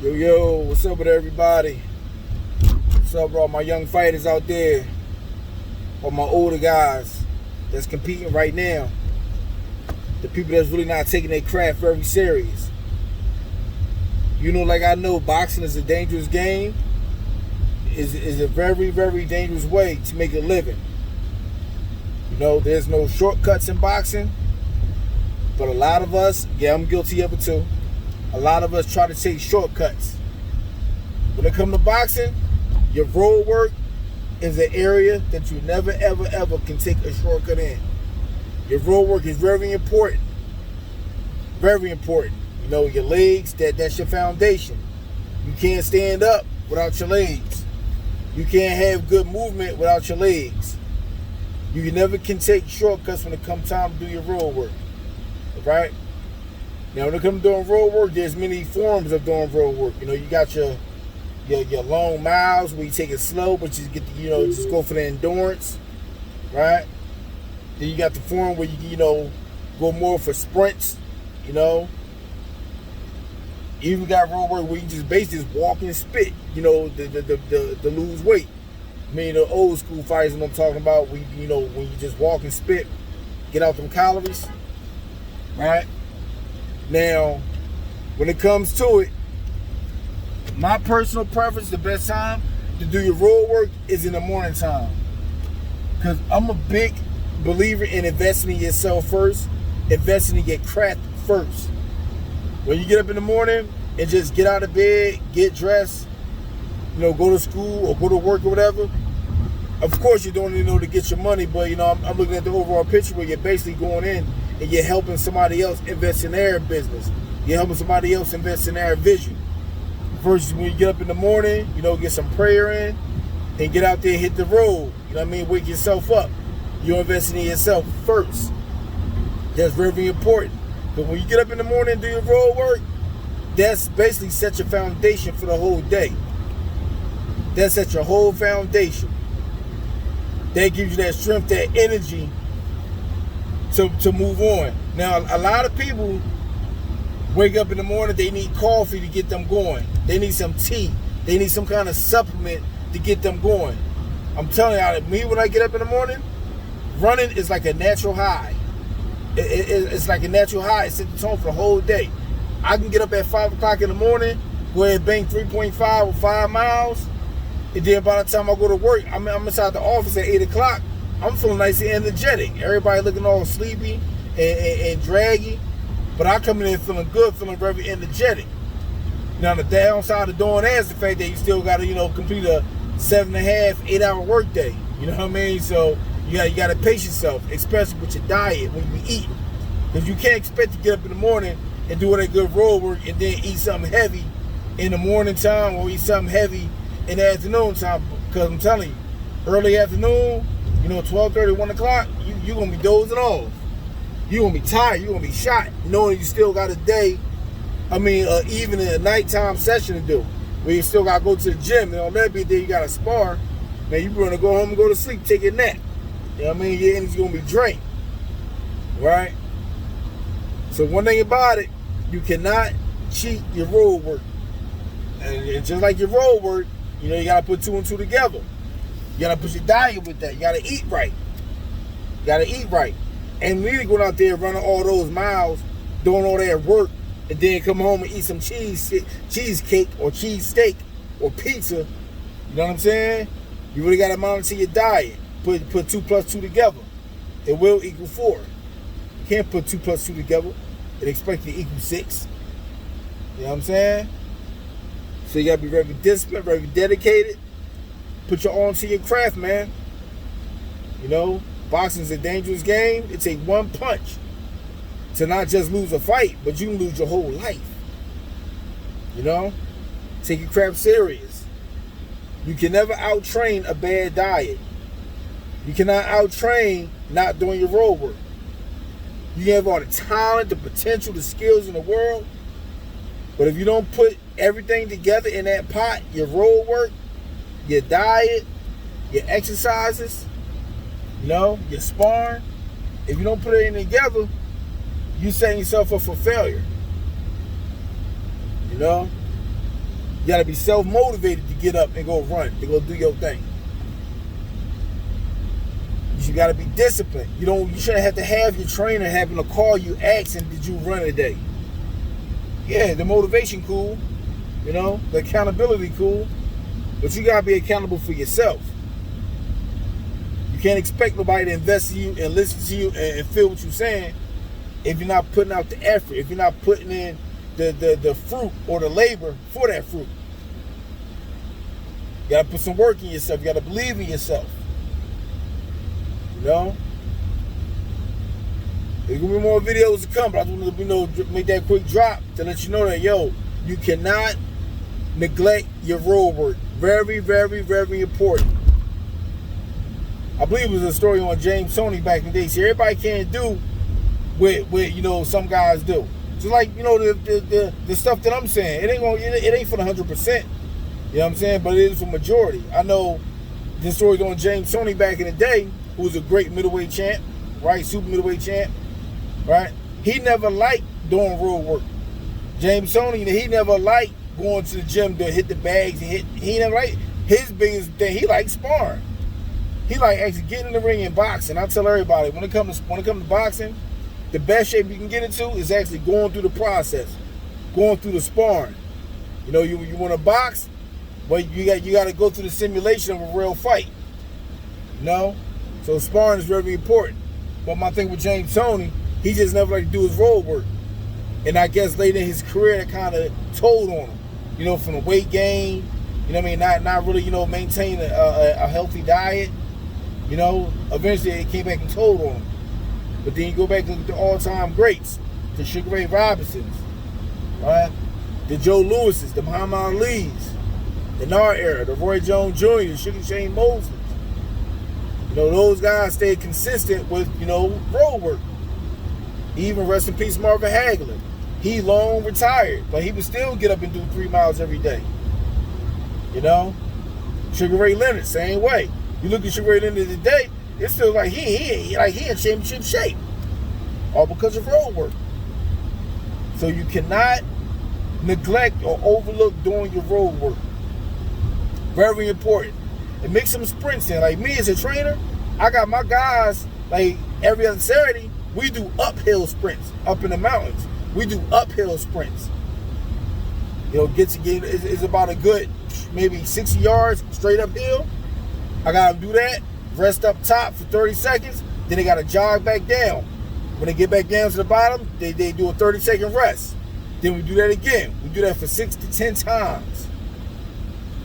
Yo, what's up with everybody? What's up, bro? My young fighters out there, or my older guys that's competing right now. The people that's really not taking their craft very serious. You know, like I know, boxing is a dangerous game. Is a very, very dangerous way to make a living. You know, there's no shortcuts in boxing. But a lot of us, yeah, I'm guilty of it too. A lot of us try to take shortcuts. When it comes to boxing, your road work is an area that you never, ever can take a shortcut in. Your road work is very important. Very important. You know, your legs, that's your foundation. You can't stand up without your legs. You can't have good movement without your legs. You never can take shortcuts when it comes time to do your road work. Right? Now, when it comes to doing road work, there's many forms of doing road work. You know, you got your long miles where you take it slow, but you get to, just go for the endurance, right? Then you got the form where you go more for sprints, You even got road work where you just basically just walk and spit, to lose weight. I mean, the old school fighters, what I'm talking about, when you just walk and spit, get out them calories, right? Now, when it comes to it, my personal preference, the best time to do your road work is in the morning time. Because I'm a big believer in investing in yourself first, investing in your craft first. When you get up in the morning and just get out of bed, get dressed, go to school or go to work or whatever, of course you're doing it to get your money, but I'm looking at the overall picture where you're basically going in and you're helping somebody else invest in their business. You're helping somebody else invest in their vision. Versus when you get up in the morning, get some prayer in and get out there and hit the road. You know what I mean? Wake yourself up. You're investing in yourself first. That's very important. But when you get up in the morning and do your road work, that's basically set your foundation for the whole day. That sets your whole foundation. That gives you that strength, that energy to move on. Now, a lot of people wake up in the morning, they need coffee to get them going. They need some tea. They need some kind of supplement to get them going. I'm telling you, me, when I get up in the morning, running is like a natural high. It's like a natural high. It sets the tone for the whole day. I can get up at 5 o'clock in the morning, go ahead and bang 3.5 or 5 miles, and then by the time I go to work, I'm inside the office at 8 o'clock, I'm feeling nice and energetic. Everybody looking all sleepy and draggy. But I come in there feeling good, feeling very energetic. Now, the downside of doing that is the fact that you still got to, complete a 7.5, 8-hour work day. You know what I mean? So you got to pace yourself, especially with your diet when you be eating. Because you can't expect to get up in the morning and do all that good road work and then eat something heavy in the morning time or eat something heavy in the afternoon time. Because I'm telling you, early afternoon, 12:30, 1 o'clock, you're going to be dozing off. You're going to be tired. You're going to be shot knowing you still got a day, even a nighttime session to do. Where you still got to go to the gym. And on that big day, you got to spar. Man, you're going to go home and go to sleep, take a nap. You know what I mean? Your energy's going to be drained. Right? So one thing about it, you cannot cheat your road work. And just like your road work, you got to put 2 and 2 together. You got to put your diet with that. You got to eat right. You got to eat right. And really going out there running all those miles, doing all that work, and then come home and eat some cheesecake or cheesesteak or pizza. You know what I'm saying? You really got to monitor your diet. Put 2 plus 2 together. It will equal 4. You can't put 2 plus 2 together and expect it to equal 6. You know what I'm saying? So you got to be very disciplined, very dedicated. Put your all into your craft, man. Boxing's a dangerous game. It takes one punch to not just lose a fight, but you can lose your whole life. Take your craft serious. You can never out-train a bad diet. You cannot out-train not doing your road work. You can have all the talent, the potential, the skills in the world, but if you don't put everything together in that pot, your road work, your diet, your exercises, your sparring, if you don't put it together, you setting yourself up for failure. got to be self-motivated to get up and go run, to go do your thing. You got to be disciplined. You shouldn't have to have your trainer having to call you asking, did you run today? Yeah, the motivation cool, the accountability cool, but you got to be accountable for yourself. You can't expect nobody to invest in you and listen to you and feel what you're saying if you're not putting out the effort, if you're not putting in the fruit or the labor for that fruit. You got to put some work in yourself. You got to believe in yourself. There's going to be more videos to come, but I just want to make that quick drop to let you know that, you cannot neglect your road work. Very, very, very important. I believe it was a story on James Toney back in the day. See, everybody can't do what some guys do. Just like, the stuff that I'm saying. It ain't for the 100%. You know what I'm saying? But it is for majority. I know this story on James Toney back in the day, who was a great middleweight champ, right? Super middleweight champ, right? He never liked doing road work. James Toney, he never liked going to the gym to hit the bags and he never liked. His biggest thing, he liked sparring. He like actually getting in the ring and boxing. I tell everybody, when it comes to boxing, the best shape you can get into is actually going through the process, going through the sparring. You want to box, but you got to go through the simulation of a real fight. So sparring is very important. But my thing with James Toney, he just never liked to do his road work. And I guess later in his career, that kind of told on him. From the weight gain, not really, maintain a healthy diet. Eventually it came back and told on him. But then you go back to the all-time greats, the Sugar Ray Robinsons, right? The Joe Lewises, the Muhammad Ali's, the NAR era, the Roy Jones Jr., the Sugar Shane Moses. Those guys stayed consistent with, road work. Even rest in peace, Marvin Hagler. He long retired, but he would still get up and do 3 miles every day. Sugar Ray Leonard, same way. You look at Sugar Ray Leonard today, it's still like he in championship shape. All because of road work. So you cannot neglect or overlook doing your road work. Very important. And mix some sprints in. Like me as a trainer, I got my guys, like every other Saturday, we do uphill sprints up in the mountains. We do uphill sprints. It's about a good maybe 60 yards straight uphill. I got them do that, rest up top for 30 seconds, then they got to jog back down. When they get back down to the bottom, they do a 30-second rest. Then we do that again. We do that for 6 to 10 times.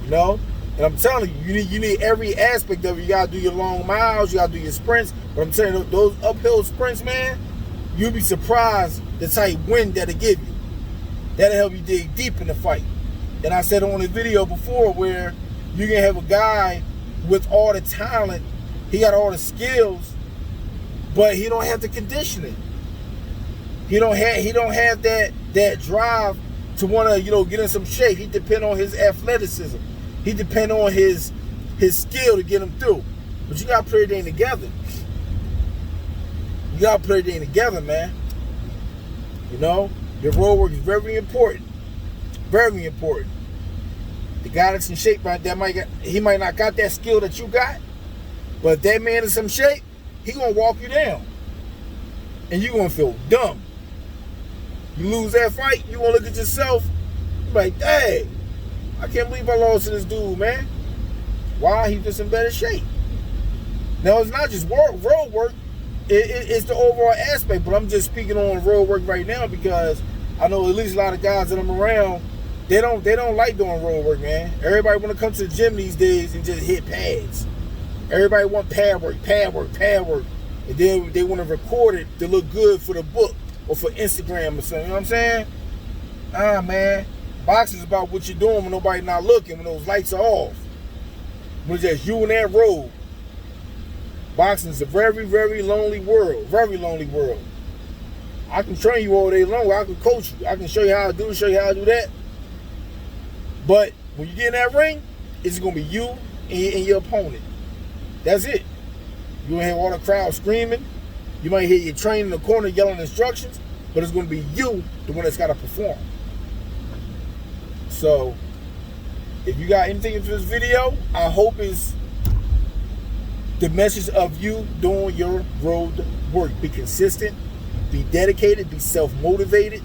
And I'm telling you, you need every aspect of it. You got to do your long miles, you got to do your sprints. But I'm telling you, those uphill sprints, man, you'll be surprised the type wind that'll give you. That'll help you dig deep in the fight. And I said on a video before where you can have a guy with all the talent, he got all the skills, but he don't have the conditioning. He don't have that drive to want to get in some shape. He depend on his athleticism. He depend on his skill to get him through. But you gotta put everything together. You gotta put everything together, man. Your road work is very important. Very important. The guy that's in shape right there, he might not got that skill that you got, but if that man is in some shape, he gonna walk you down. And you gonna feel dumb. You lose that fight, you gonna look at yourself, you're like, dang, I can't believe I lost to this dude, man. Why? He's just in better shape. Now, it's not just road work, it's the overall aspect, but I'm just speaking on road work right now because I know at least a lot of guys that I'm around, they don't like doing road work, man. Everybody want to come to the gym these days and just hit pads. Everybody want pad work. And then they want to record it to look good for the book or for Instagram or something. You know what I'm saying? Man. Boxing is about what you're doing when nobody's not looking, when those lights are off. When it's just you and that road. Boxing is a very, very lonely world. Very lonely world. I can train you all day long. I can coach you. I can show you how to do that. But when you get in that ring, it's going to be you and your opponent. That's it. You're going to have all the crowd screaming. You might hear your trainer in the corner yelling instructions, but it's going to be you, the one that's got to perform. So, If you got anything for this video, I hope it's the message of you doing your road work. Be consistent, be dedicated, be self-motivated.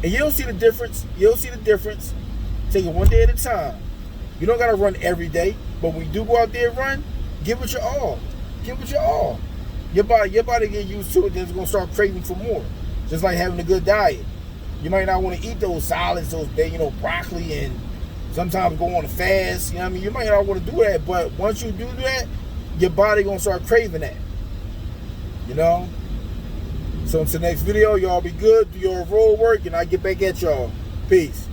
And you don't see the difference. You don't see the difference. Take it one day at a time. You don't got to run every day. But when you do go out there and run, give it your all. Give it your all. Your body get used to it, then it's going to start craving for more. Just like having a good diet. You might not want to eat those solids, those, broccoli, and sometimes go on a fast. You know what I mean? You might not want to do that, but once you do that, your body going to start craving that. You know? So until next video, y'all be good, do your road work, and I get back at y'all. Peace.